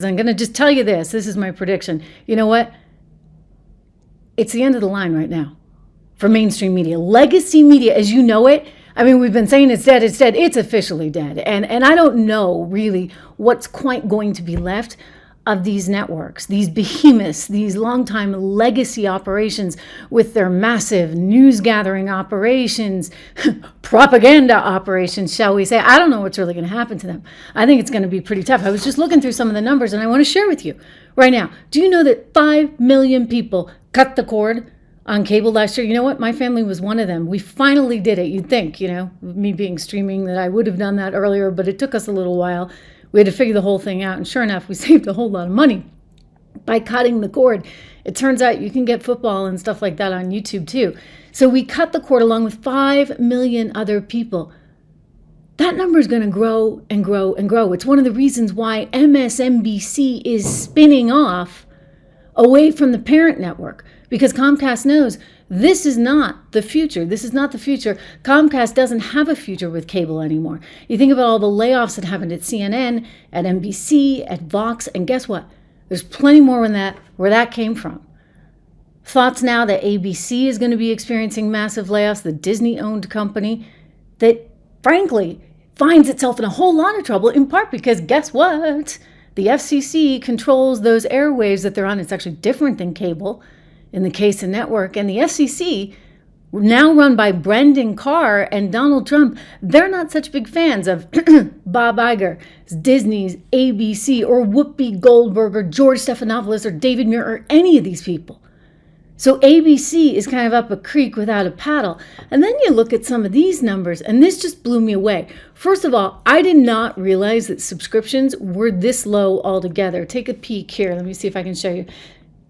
I'm going to just tell you this. This is my prediction. You know what? It's the end of the line right now for mainstream media. Legacy media, as you know it, I mean, we've been saying it's dead, it's officially dead. And I don't know really what's quite going to be left of these networks, these behemoths, these longtime legacy operations with their massive news gathering operations, propaganda operations, shall we say. I don't know what's really going to happen to them. I think it's going to be pretty tough. I was just looking through some of the numbers and I want to share with you right now. Do you know that 5 million people cut the cord on cable last year? You know what? My family was one of them. We finally did it. You'd think, me being streaming, that I would have done that earlier, but it took us a little while. We had to figure the whole thing out. And sure enough, we saved a whole lot of money by cutting the cord. It turns out you can get football and stuff like that on YouTube too. So we cut the cord along with 5 million other people. That number is going to grow and grow and grow. It's one of the reasons why MSNBC is spinning off away from the parent network, because Comcast knows this is not the future. This is not the future. Comcast doesn't have a future with cable anymore. You think about all the layoffs that happened at CNN, at NBC, at Vox, and guess what? There's plenty more where that came from. Thoughts now that ABC is going to be experiencing massive layoffs, the Disney-owned company that, frankly, finds itself in a whole lot of trouble, in part because guess what? The FCC controls those airwaves that they're on. It's actually different than cable in the case of network. And the FCC, now run by Brendan Carr and Donald Trump, they're not such big fans of Bob Iger, Disney's ABC, or Whoopi Goldberg, or George Stephanopoulos, or David Muir, or any of these people. So ABC is kind of up a creek without a paddle. And then you look at some of these numbers, and this just blew me away. First of all, I did not realize that subscriptions were this low altogether. Take a peek here. Let me see if I can show you.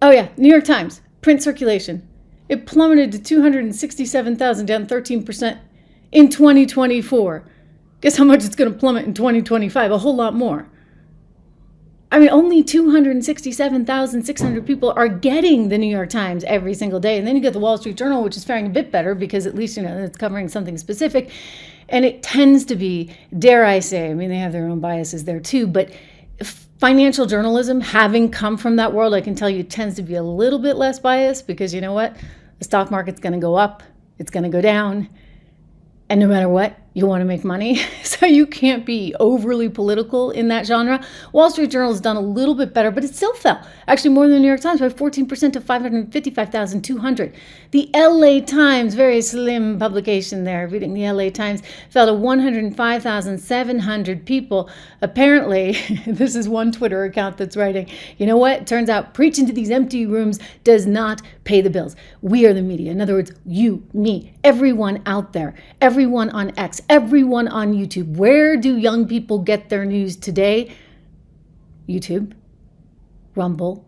Oh yeah, New York Times, print circulation. It plummeted to 267,000, down 13% in 2024. Guess how much it's going to plummet in 2025? A whole lot more. I mean, only 267,600 people are getting the New York Times every single day. And then you get the Wall Street Journal, which is faring a bit better because at least, it's covering something specific. And it tends to be, dare I say, I mean, they have their own biases there too, but financial journalism, having come from that world, I can tell you tends to be a little bit less biased because you know what? The stock market's going to go up, it's going to go down. And no matter what, you want to make money. So you can't be overly political in that genre. Wall Street Journal has done a little bit better, but it still fell. Actually, more than the New York Times by 14% to 555,200. The LA Times, very slim publication there, reading the LA Times, fell to 105,700 people. Apparently, this is one Twitter account that's writing, you know what? Turns out preaching to these empty rooms does not pay the bills. We are the media. In other words, you, me, everyone out there, everyone on X, everyone on YouTube. Where do young people get their news today? YouTube, Rumble,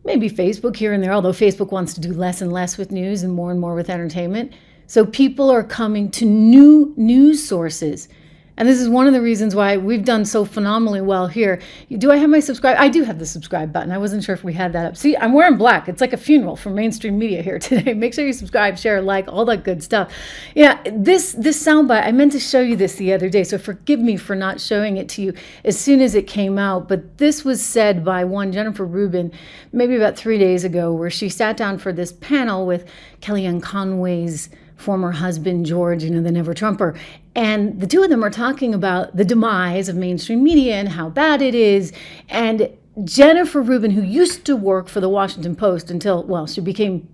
maybe Facebook here and there, although Facebook wants to do less and less with news and more with entertainment. So people are coming to new news sources. And this is one of the reasons why we've done so phenomenally well here. Do I have my subscribe? I do have the subscribe button. I wasn't sure if we had that up. See, I'm wearing black. It's like a funeral for mainstream media here today. Make sure you subscribe, share, like, all that good stuff. Yeah, this soundbite, I meant to show you this the other day, so forgive me for not showing it to you as soon as it came out. But this was said by one Jennifer Rubin maybe about 3 days ago, where she sat down for this panel with Kellyanne Conway's former husband, George, the Never Trumper. And the two of them are talking about the demise of mainstream media and how bad it is. And Jennifer Rubin, who used to work for the Washington Post until, well, she became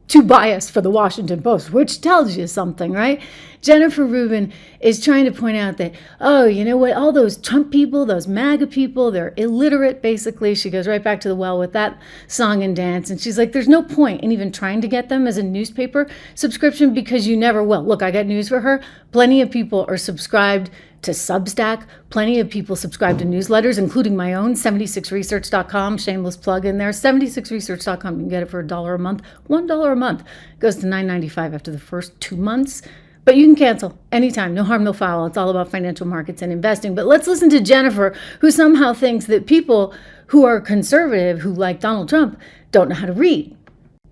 too biased for the Washington Post, which tells you something, right? Jennifer Rubin is trying to point out that, oh, you know what, all those Trump people, those MAGA people, they're illiterate, basically. She goes right back to the well with that song and dance. And she's like, there's no point in even trying to get them as a newspaper subscription because you never will. Look, I got news for her. Plenty of people are subscribed to Substack. Plenty of people subscribe to newsletters, including my own, 76research.com, shameless plug in there, 76research.com. You can get it for $1 a month, $1 a month. It goes to $9.95 after the first 2 months. But you can cancel anytime, no harm, no foul. It's all about financial markets and investing. But let's listen to Jennifer, who somehow thinks that people who are conservative, who like Donald Trump, don't know how to read.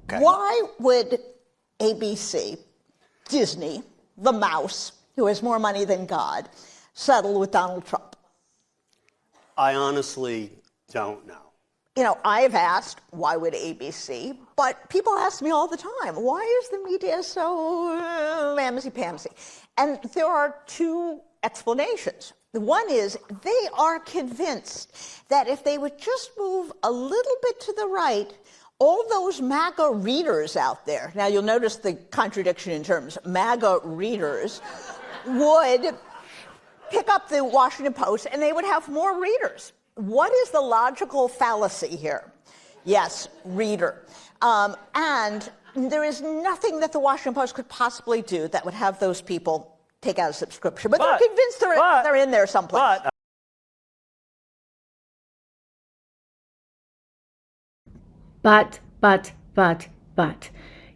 Okay. Why would ABC, Disney, the mouse, who has more money than God, settle with Donald Trump? I honestly don't know. You know, I've asked, why would ABC? But people ask me all the time, why is the media so mamsy-pamsy? And there are two explanations. One is they are convinced that if they would just move a little bit to the right, all those MAGA readers out there, now you'll notice the contradiction in terms, MAGA readers, would pick up the Washington Post and they would have more readers. What is the logical fallacy here? Yes, reader. And there is nothing that the Washington Post could possibly do that would have those people take out a subscription. But they're convinced they're in there someplace. But.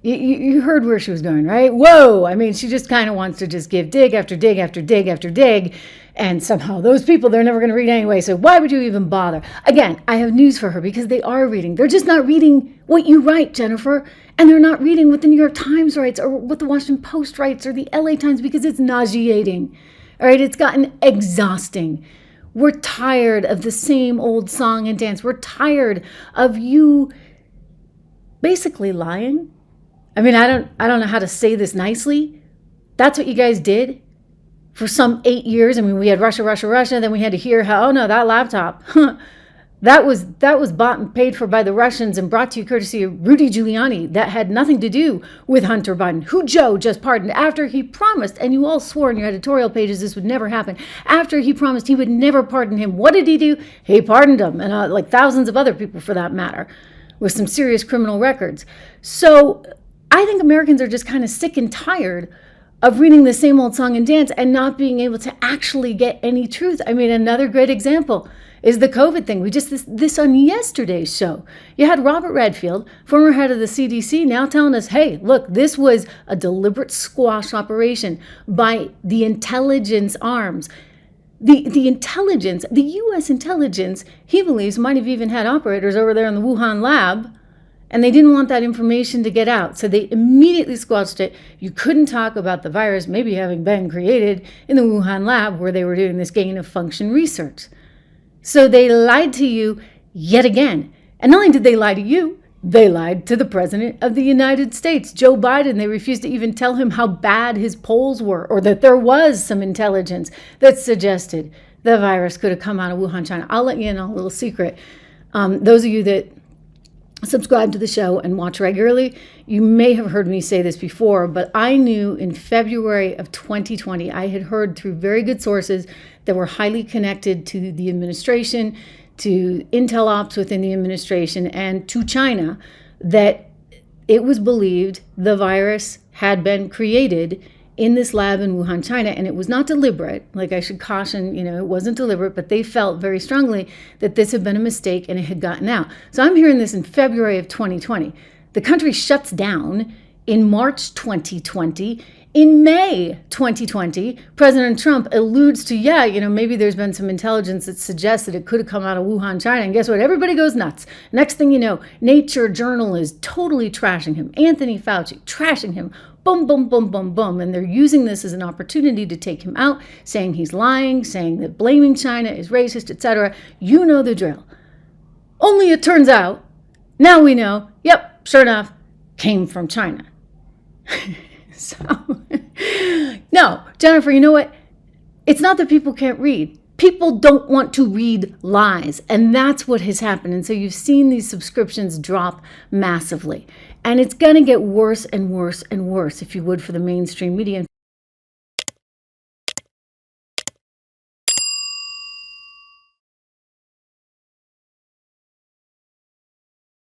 You heard where she was going, right? Whoa! I mean, she just kind of wants to just give dig after dig after dig after dig. And somehow those people, they're never going to read anyway. So why would you even bother? Again, I have news for her because they are reading. They're just not reading what you write, Jennifer. And they're not reading what the New York Times writes or what the Washington Post writes or the LA Times because it's nauseating. All right, it's gotten exhausting. We're tired of the same old song and dance. We're tired of you basically lying. I mean, I don't know how to say this nicely. That's what you guys did for some 8 years. I mean, we had Russia. Then we had to hear how, oh no, that laptop, that was bought and paid for by the Russians and brought to you courtesy of Rudy Giuliani. That had nothing to do with Hunter Biden, who Joe just pardoned after he promised, and you all swore in your editorial pages this would never happen. After he promised he would never pardon him, what did he do? He pardoned him, and like thousands of other people for that matter, with some serious criminal records. So I think Americans are just kind of sick and tired of reading the same old song and dance and not being able to actually get any truth. I mean, another great example is the COVID thing. We just, this on yesterday's show. You had Robert Redfield, former head of the CDC, now telling us, hey, look, this was a deliberate squash operation by the intelligence arms. The intelligence, the U.S. intelligence, he believes might have even had operators over there in the Wuhan lab, and they didn't want that information to get out. So they immediately squelched it. You couldn't talk about the virus maybe having been created in the Wuhan lab where they were doing this gain of function research. So they lied to you yet again. And not only did they lie to you, they lied to the President of the United States, Joe Biden. They refused to even tell him how bad his polls were or that there was some intelligence that suggested the virus could have come out of Wuhan, China. I'll let you in on a little secret. Those of you that subscribe to the show and watch regularly, you may have heard me say this before, but I knew in February of 2020, I had heard through very good sources that were highly connected to the administration, to intel ops within the administration, and to China, that it was believed the virus had been created in this lab in Wuhan, China, and it was not deliberate. Like, I should caution, it wasn't deliberate, but they felt very strongly that this had been a mistake and it had gotten out. So I'm hearing this in February of 2020. The country shuts down in March 2020. In May 2020, President Trump alludes to, maybe there's been some intelligence that suggests that it could have come out of Wuhan, China. And guess what? Everybody goes nuts. Next thing you know, Nature Journal is totally trashing him. Anthony Fauci, trashing him. Boom, boom, boom, boom, boom. And they're using this as an opportunity to take him out, saying he's lying, saying that blaming China is racist, etc. You know the drill. Only it turns out, now we know, yep, sure enough, came from China. So, no, Jennifer, you know what? It's not that people can't read. People don't want to read lies, and that's what has happened. And so you've seen these subscriptions drop massively. And it's going to get worse and worse and worse, if you would, for the mainstream media.